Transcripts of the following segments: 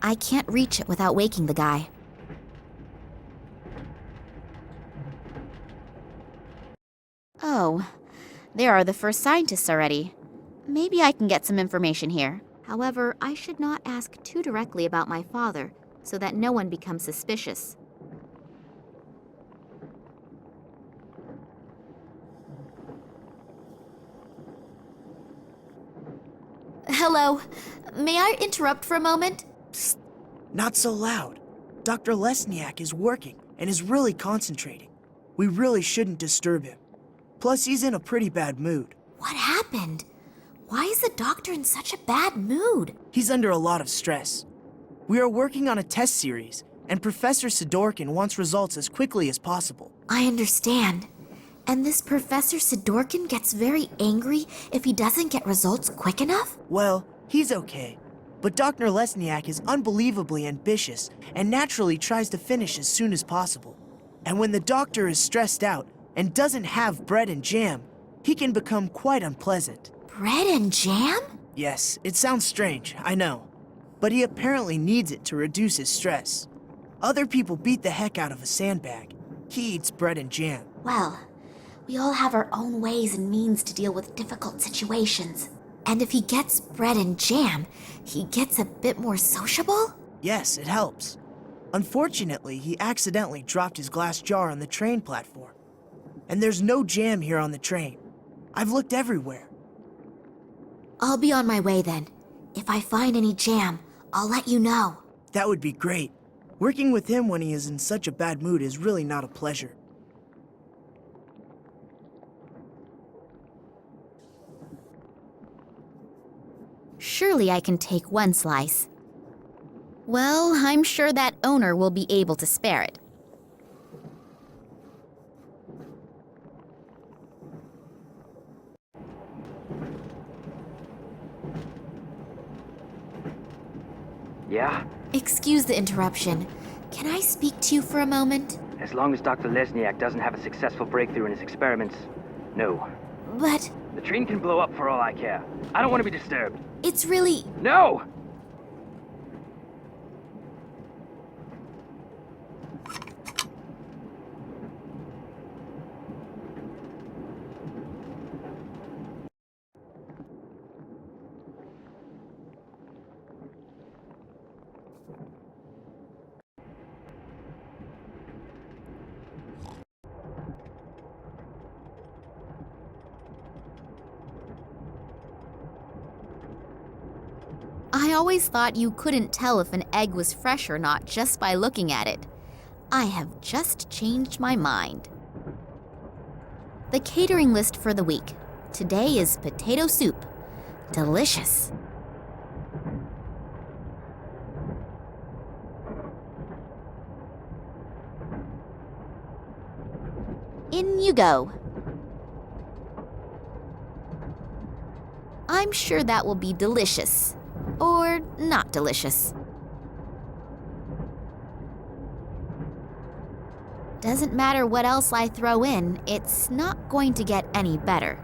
I can't reach it without waking the guy. Oh, there are the first scientists already. Maybe I can get some information here. However, I should not ask too directly about my father, so that no one becomes suspicious. Hello. May I interrupt for a moment? Psst. Not so loud. Dr. Lesniak is working and is really concentrating. We really shouldn't disturb him. Plus, he's in a pretty bad mood. What happened? Why is the doctor in such a bad mood? He's under a lot of stress. We are working on a test series, and Professor Sidorkin wants results as quickly as possible. I understand. And this Professor Sidorkin gets very angry if he doesn't get results quick enough? Well, he's okay. But Dr. Lesniak is unbelievably ambitious and naturally tries to finish as soon as possible. And when the doctor is stressed out and doesn't have bread and jam, he can become quite unpleasant. Bread and jam? Yes, it sounds strange, I know. But he apparently needs it to reduce his stress. Other people beat the heck out of a sandbag. He eats bread and jam. Well, we all have our own ways and means to deal with difficult situations. And if he gets bread and jam, he gets a bit more sociable? Yes, it helps. Unfortunately, he accidentally dropped his glass jar on the train platform. And there's no jam here on the train. I've looked everywhere. I'll be on my way then. If I find any jam, I'll let you know. That would be great. Working with him when he is in such a bad mood is really not a pleasure. Surely I can take one slice. Well, I'm sure that owner will be able to spare it. Yeah? Excuse the interruption. Can I speak to you for a moment? As long as Dr. Lesniak doesn't have a successful breakthrough in his experiments, no. But The train can blow up for all I care. I don't want to be disturbed. it's really... No! I always thought you couldn't tell if an egg was fresh or not just by looking at it. I have just changed my mind. The catering list for the week. Today is potato soup. Delicious. In you go. I'm sure that will be delicious. Or not delicious. Doesn't matter what else I throw in, it's not going to get any better.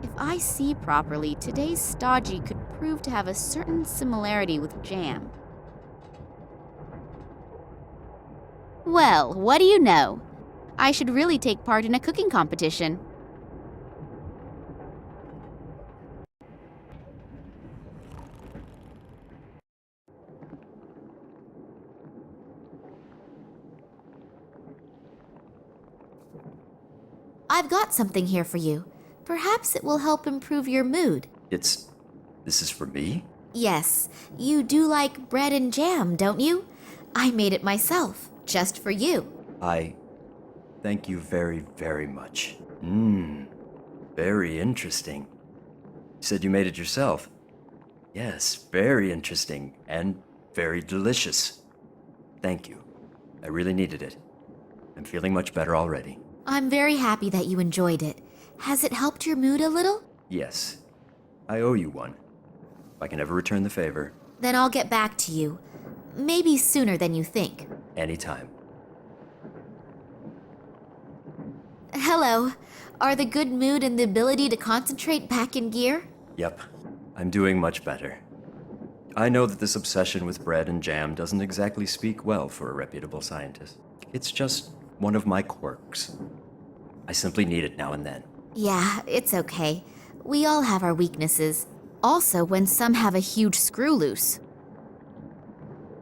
If I see properly, today's stodgy could prove to have a certain similarity with jam. Well, what do you know? I should really take part in a cooking competition. I've got something here for you. Perhaps it will help improve your mood. This is for me? Yes, you do like bread and jam, don't you? I made it myself, just for you. Thank you very, very much. Very interesting. You said you made it yourself. Yes, very interesting and very delicious. Thank you. I really needed it. I'm feeling much better already. I'm very happy that you enjoyed it. Has it helped your mood a little? Yes. I owe you one. If I can ever return the favor. Then I'll get back to you. Maybe sooner than you think. Anytime. Hello. Are the good mood and the ability to concentrate back in gear? Yep. I'm doing much better. I know that this obsession with bread and jam doesn't exactly speak well for a reputable scientist. It's just one of my quirks. I simply need it now and then. Yeah, it's okay. We all have our weaknesses. Also, when some have a huge screw loose.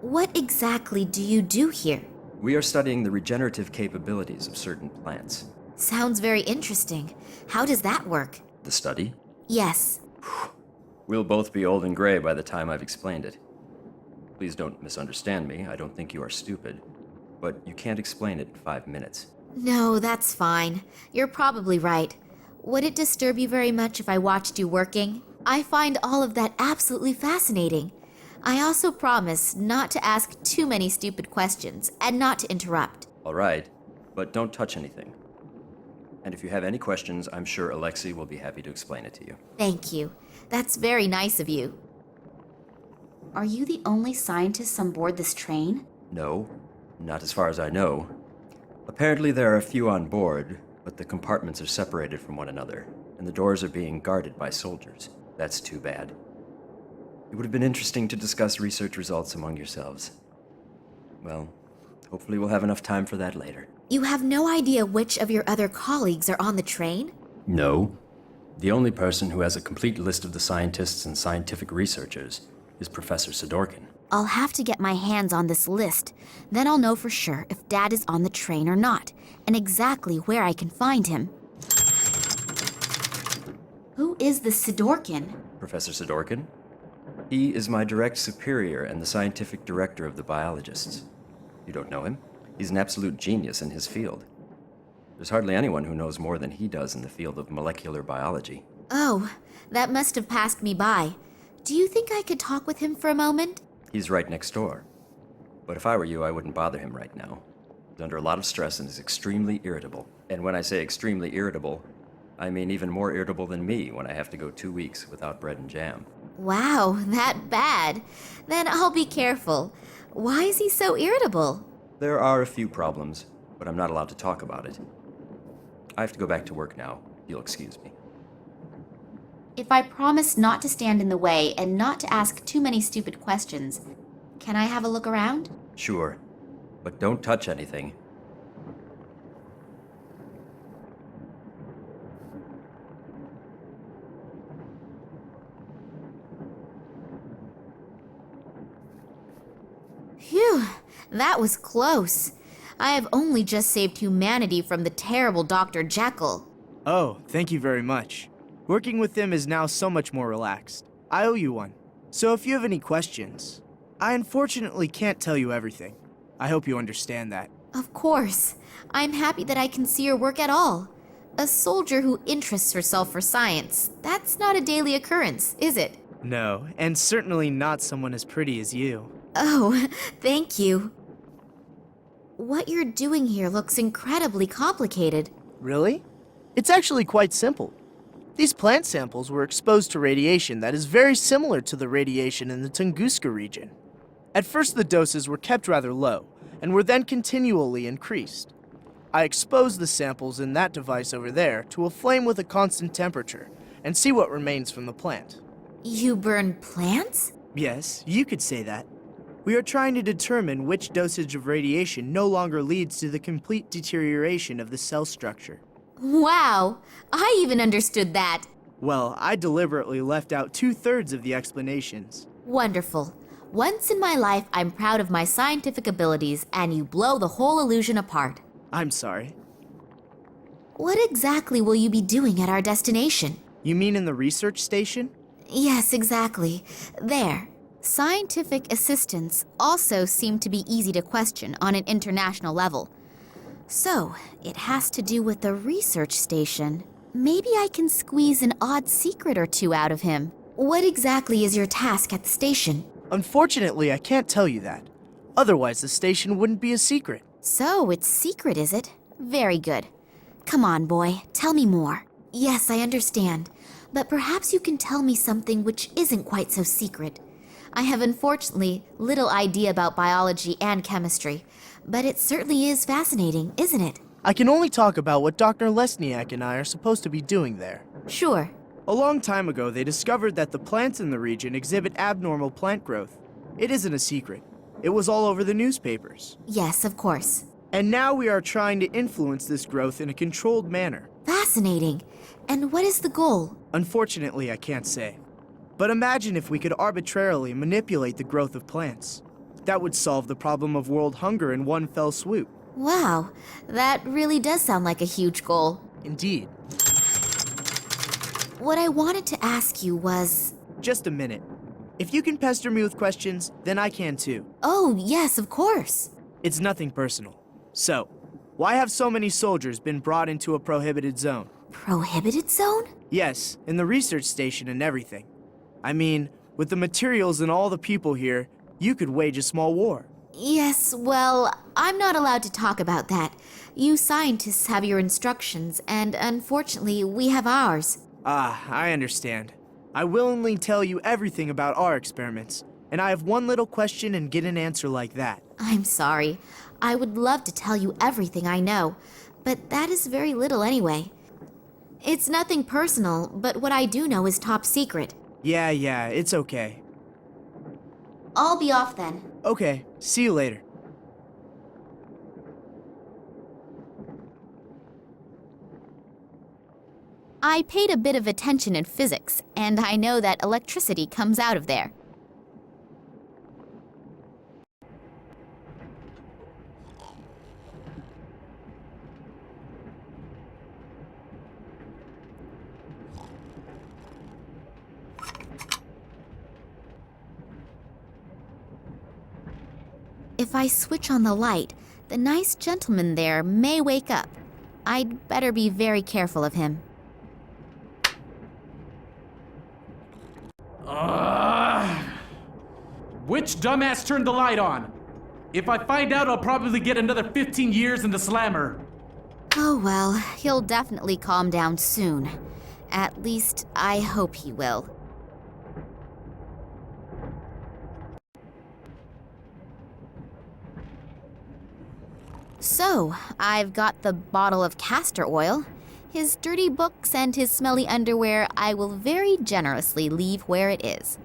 What exactly do you do here? We are studying the regenerative capabilities of certain plants. Sounds very interesting. How does that work? The study? Yes. We'll both be old and gray by the time I've explained it. Please don't misunderstand me. I don't think you are stupid. But you can't explain it in 5 minutes. No, that's fine. You're probably right. Would it disturb you very much if I watched you working? I find all of that absolutely fascinating. I also promise not to ask too many stupid questions and not to interrupt. All right, but don't touch anything. And if you have any questions, I'm sure Alexei will be happy to explain it to you. Thank you. That's very nice of you. Are you the only scientists on board this train? No, not as far as I know. Apparently there are a few on board, but the compartments are separated from one another, and the doors are being guarded by soldiers. That's too bad. It would have been interesting to discuss research results among yourselves. Well, hopefully we'll have enough time for that later. You have no idea which of your other colleagues are on the train? No. The only person who has a complete list of the scientists and scientific researchers is Professor Sidorkin. I'll have to get my hands on this list. Then I'll know for sure if Dad is on the train or not, and exactly where I can find him. Who is the Sidorkin? Professor Sidorkin? He is my direct superior and the scientific director of the biologists. You don't know him? He's an absolute genius in his field. There's hardly anyone who knows more than he does in the field of molecular biology. Oh, that must have passed me by. Do you think I could talk with him for a moment? He's right next door. But if I were you, I wouldn't bother him right now. He's under a lot of stress and is extremely irritable. And when I say extremely irritable, I mean even more irritable than me when I have to go 2 weeks without bread and jam. Wow, that bad. Then I'll be careful. Why is he so irritable? There are a few problems, but I'm not allowed to talk about it. I have to go back to work now. You'll excuse me. If I promise not to stand in the way and not to ask too many stupid questions, can I have a look around? Sure, but don't touch anything. Phew, that was close. I have only just saved humanity from the terrible Dr. Jekyll. Oh, thank you very much. Working with him is now so much more relaxed. I owe you one. So if you have any questions, I unfortunately can't tell you everything. I hope you understand that. Of course. I'm happy that I can see your work at all. A soldier who interests herself for science, that's not a daily occurrence, is it? No, and certainly not someone as pretty as you. Oh, thank you. What you're doing here looks incredibly complicated. Really? It's actually quite simple. These plant samples were exposed to radiation that is very similar to the radiation in the Tunguska region. At first the doses were kept rather low, and were then continually increased. I exposed the samples in that device over there to a flame with a constant temperature, and see what remains from the plant. You burn plants? Yes, you could say that. We are trying to determine which dosage of radiation no longer leads to the complete deterioration of the cell structure. Wow, I even understood that. Well, I deliberately left out 2/3 of the explanations. Wonderful. Once in my life, I'm proud of my scientific abilities, and you blow the whole illusion apart. I'm sorry. What exactly will you be doing at our destination? You mean in the research station? Yes, exactly. There. Scientific assistants also seem to be easy to question on an international level. So, it has to do with the research station. Maybe I can squeeze an odd secret or two out of him. What exactly is your task at the station? Unfortunately, I can't tell you that. Otherwise, the station wouldn't be a secret. So, it's secret, is it? Very good. Come on, boy, tell me more. Yes, I understand. But perhaps you can tell me something which isn't quite so secret. I have unfortunately little idea about biology and chemistry, but it certainly is fascinating, isn't it? I can only talk about what Dr. Lesniak and I are supposed to be doing there. Sure. A long time ago, they discovered that the plants in the region exhibit abnormal plant growth. It isn't a secret. It was all over the newspapers. Yes, of course. And now we are trying to influence this growth in a controlled manner. Fascinating. And what is the goal? Unfortunately, I can't say. But imagine if we could arbitrarily manipulate the growth of plants. That would solve the problem of world hunger in one fell swoop. Wow, that really does sound like a huge goal. Indeed. What I wanted to ask you was... Just a minute. If you can pester me with questions, then I can too. Oh, yes, of course. It's nothing personal. So, why have so many soldiers been brought into a prohibited zone? Prohibited zone? Yes, in the research station and everything. I mean, with the materials and all the people here, you could wage a small war. Yes, well, I'm not allowed to talk about that. You scientists have your instructions, and unfortunately, we have ours. Ah, I understand. I willingly tell you everything about our experiments, and I have one little question and get an answer like that. I'm sorry. I would love to tell you everything I know, but that is very little anyway. It's nothing personal, but what I do know is top secret. Yeah, it's okay. I'll be off then. Okay, see you later. I paid a bit of attention in physics, and I know that electricity comes out of there. If I switch on the light, the nice gentleman there may wake up. I'd better be very careful of him. Which dumbass turned the light on? If I find out, I'll probably get another 15 years in the slammer. Oh well, he'll definitely calm down soon. At least, I hope he will. So, I've got the bottle of castor oil. His dirty books and his smelly underwear I will very generously leave where it is.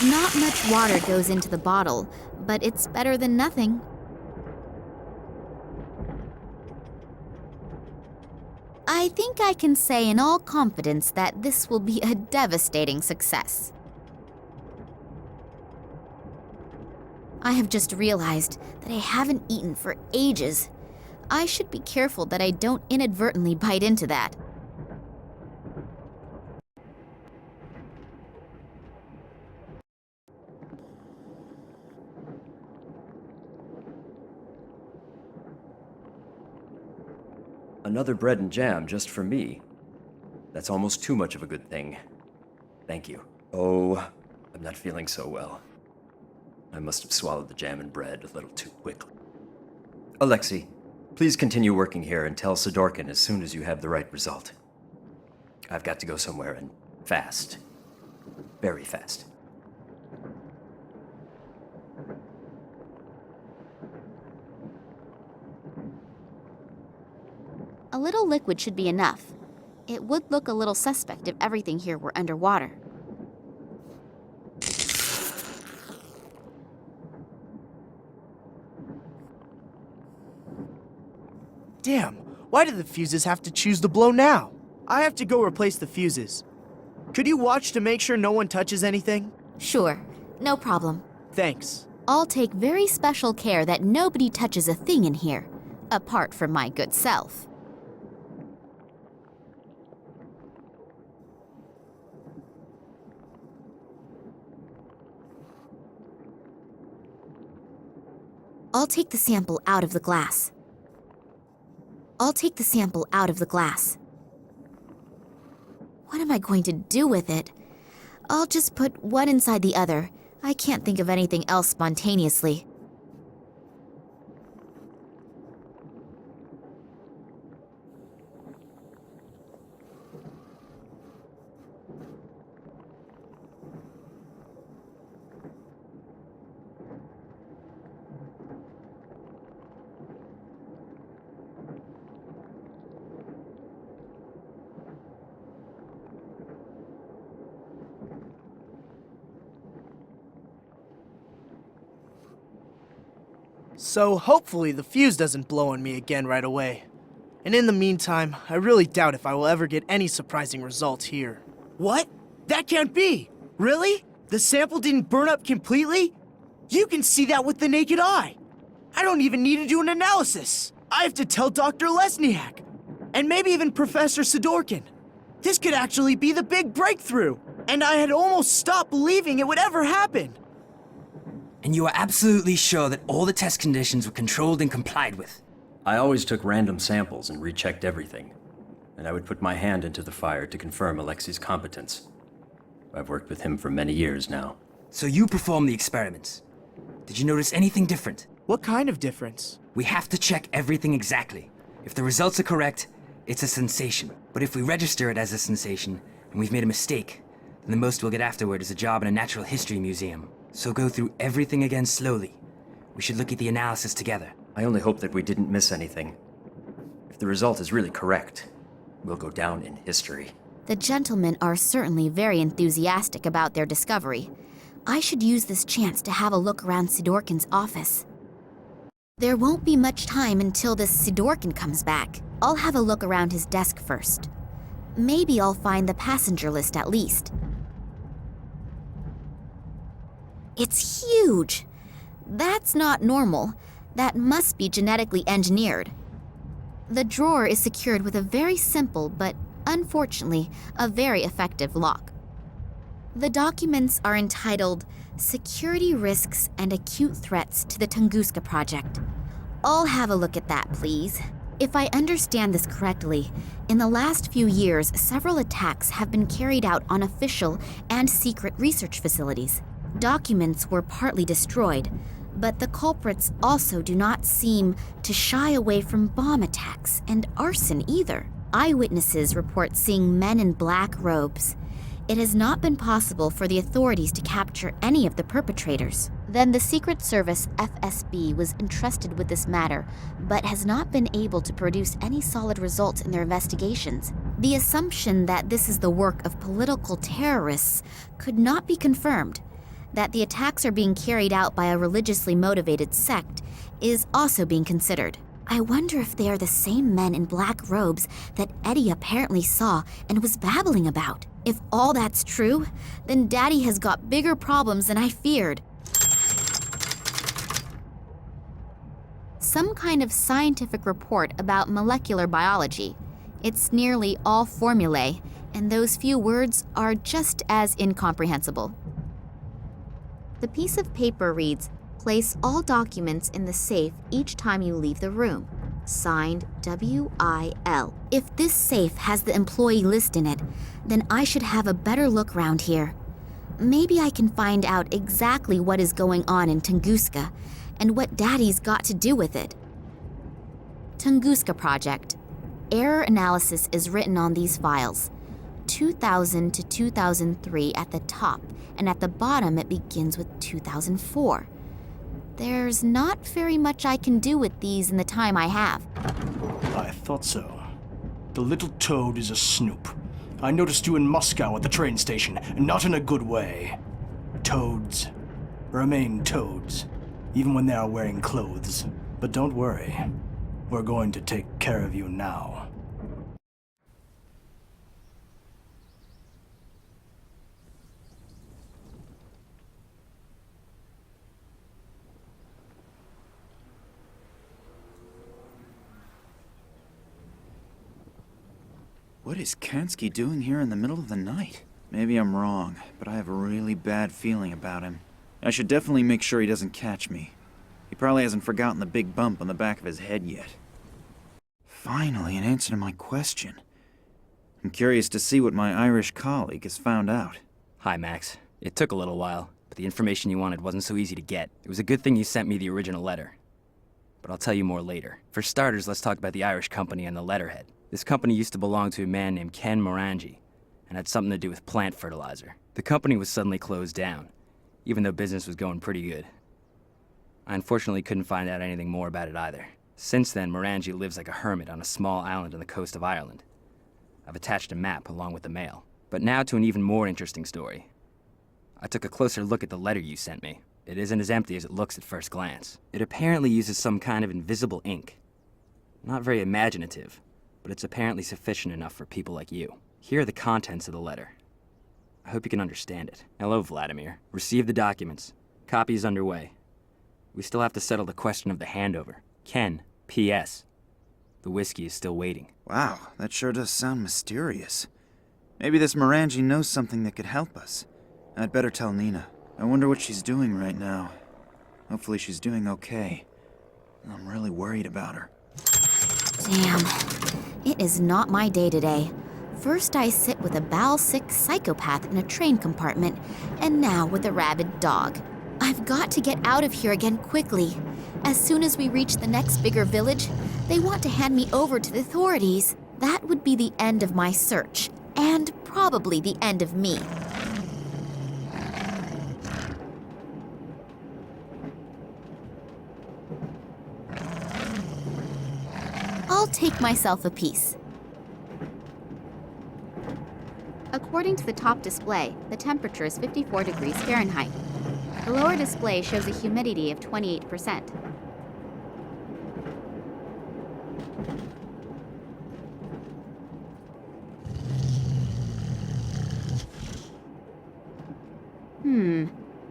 Not much water goes into the bottle, but it's better than nothing. I think I can say in all confidence that this will be a devastating success. I have just realized that I haven't eaten for ages. I should be careful that I don't inadvertently bite into that. Another bread and jam just for me. That's almost too much of a good thing. Thank you. Oh, I'm not feeling so well. I must have swallowed the jam and bread a little too quickly. Alexei, please continue working here and tell Sidorkin as soon as you have the right result. I've got to go somewhere and fast. Very fast. A little liquid should be enough. It would look a little suspect if everything here were underwater. Damn, why did the fuses have to choose to blow now? I have to go replace the fuses. Could you watch to make sure no one touches anything? Sure, no problem. Thanks. I'll take very special care that nobody touches a thing in here, apart from my good self. I'll take the sample out of the glass. I'll take the sample out of the glass. What am I going to do with it? I'll just put one inside the other. I can't think of anything else spontaneously. So hopefully the fuse doesn't blow on me again right away. And in the meantime, I really doubt if I will ever get any surprising results here. What? That can't be! Really? The sample didn't burn up completely? You can see that with the naked eye! I don't even need to do an analysis! I have to tell Dr. Lesniak! And maybe even Professor Sidorkin. This could actually be the big breakthrough! And I had almost stopped believing it would ever happen! And you are absolutely sure that all the test conditions were controlled and complied with? I always took random samples and rechecked everything. And I would put my hand into the fire to confirm Alexei's competence. I've worked with him for many years now. So you performed the experiments. Did you notice anything different? What kind of difference? We have to check everything exactly. If the results are correct, it's a sensation. But if we register it as a sensation, and we've made a mistake, then the most we'll get afterward is a job in a natural history museum. So go through everything again slowly. We should look at the analysis together. I only hope that we didn't miss anything. If the result is really correct, we'll go down in history. The gentlemen are certainly very enthusiastic about their discovery. I should use this chance to have a look around Sidorkin's office. There won't be much time until this Sidorkin comes back. I'll have a look around his desk first. Maybe I'll find the passenger list at least. It's huge! That's not normal. That must be genetically engineered. The drawer is secured with a very simple, but unfortunately, a very effective lock. The documents are entitled Security Risks and Acute Threats to the Tunguska Project. I'll have a look at that, please. If I understand this correctly, in the last few years, several attacks have been carried out on official and secret research facilities. Documents were partly destroyed, but the culprits also do not seem to shy away from bomb attacks and arson either. Eyewitnesses report seeing men in black robes. It has not been possible for the authorities to capture any of the perpetrators. Then the Secret Service FSB was entrusted with this matter, but has not been able to produce any solid results in their investigations. The assumption that this is the work of political terrorists could not be confirmed. That the attacks are being carried out by a religiously motivated sect is also being considered. I wonder if they are the same men in black robes that Eddie apparently saw and was babbling about. If all that's true, then Daddy has got bigger problems than I feared. Some kind of scientific report about molecular biology. It's nearly all formulae, and those few words are just as incomprehensible. The piece of paper reads, "Place all documents in the safe each time you leave the room. Signed, W.I.L." If this safe has the employee list in it, then I should have a better look round here. Maybe I can find out exactly what is going on in Tunguska and what Daddy's got to do with it. Tunguska Project. Error analysis is written on these files. 2000 to 2003 at the top, and at the bottom it begins with 2004. There's not very much I can do with these in the time I have. I thought so. The little toad is a snoop. I noticed you in Moscow at the train station, and not in a good way. Toads remain toads, even when they are wearing clothes. But don't worry, we're going to take care of you now. What is Kansky doing here in the middle of the night? Maybe I'm wrong, but I have a really bad feeling about him. I should definitely make sure he doesn't catch me. He probably hasn't forgotten the big bump on the back of his head yet. Finally, an answer to my question. I'm curious to see what my Irish colleague has found out. Hi, Max. It took a little while, but the information you wanted wasn't so easy to get. It was a good thing you sent me the original letter. But I'll tell you more later. For starters, let's talk about the Irish company and the letterhead. This company used to belong to a man named Ken Morangi, and had something to do with plant fertilizer. The company was suddenly closed down, even though business was going pretty good. I unfortunately couldn't find out anything more about it either. Since then, Morangi lives like a hermit on a small island on the coast of Ireland. I've attached a map along with the mail. But now to an even more interesting story. I took a closer look at the letter you sent me. It isn't as empty as it looks at first glance. It apparently uses some kind of invisible ink. Not very imaginative, but it's apparently sufficient enough for people like you. Here are the contents of the letter. I hope you can understand it. Hello, Vladimir. Receive the documents. Copy is underway. We still have to settle the question of the handover. Ken, P.S. The whiskey is still waiting. Wow, that sure does sound mysterious. Maybe this Morangi knows something that could help us. I'd better tell Nina. I wonder what she's doing right now. Hopefully she's doing okay. I'm really worried about her. Damn. It is not my day today. First I sit with a bowel-sick psychopath in a train compartment, and now with a rabid dog. I've got to get out of here again quickly. As soon as we reach the next bigger village, they want to hand me over to the authorities. That would be the end of my search, and probably the end of me. I'll take myself a piece. According to the top display, the temperature is 54 degrees Fahrenheit. The lower display shows a humidity of 28%.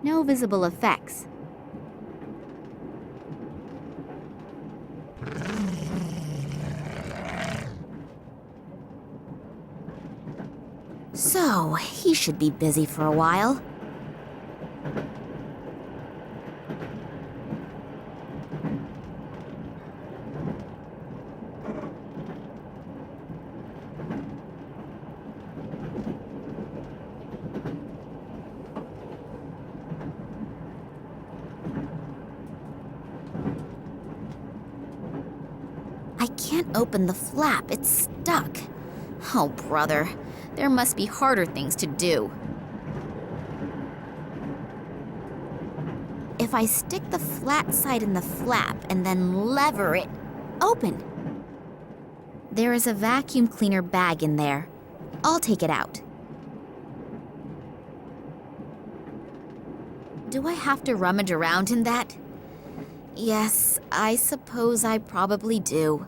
No visible effects. So, he should be busy for a while. I can't open the flap, it's stuck. Oh, brother. There must be harder things to do. If I stick the flat side in the flap and then lever it, open. There is a vacuum cleaner bag in there. I'll take it out. Do I have to rummage around in that? Yes, I suppose I probably do.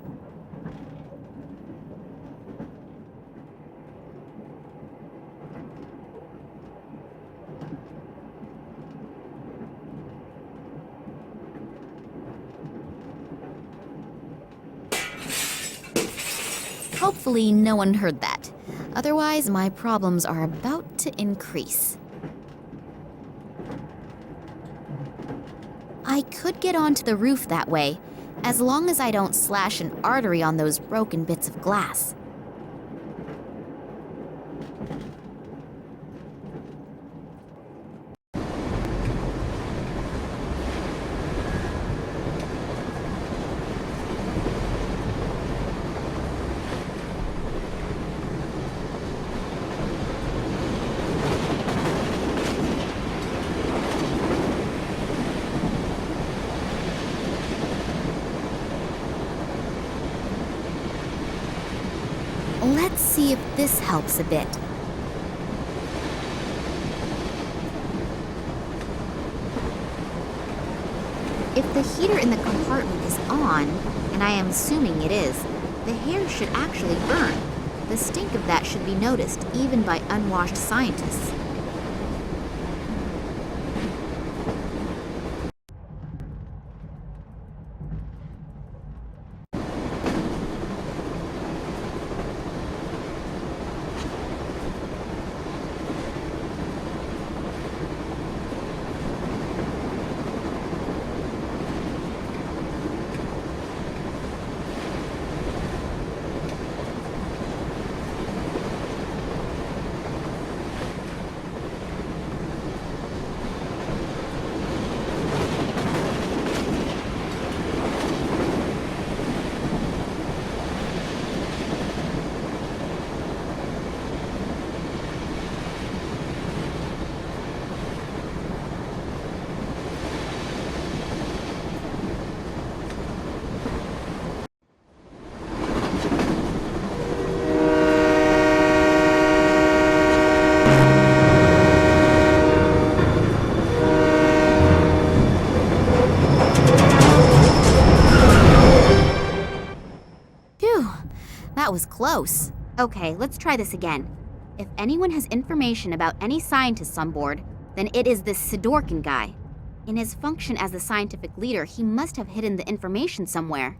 Hopefully no one heard that. Otherwise, my problems are about to increase. I could get onto the roof that way, as long as I don't slash an artery on those broken bits of glass. Let's see if this helps a bit. If the heater in the compartment is on, and I am assuming it is, the hair should actually burn. The stink of that should be noticed even by unwashed scientists. was close. Okay, let's try this again. If anyone has information about any scientists on board, then it is this Sidorkin guy. In his function as the scientific leader, he must have hidden the information somewhere.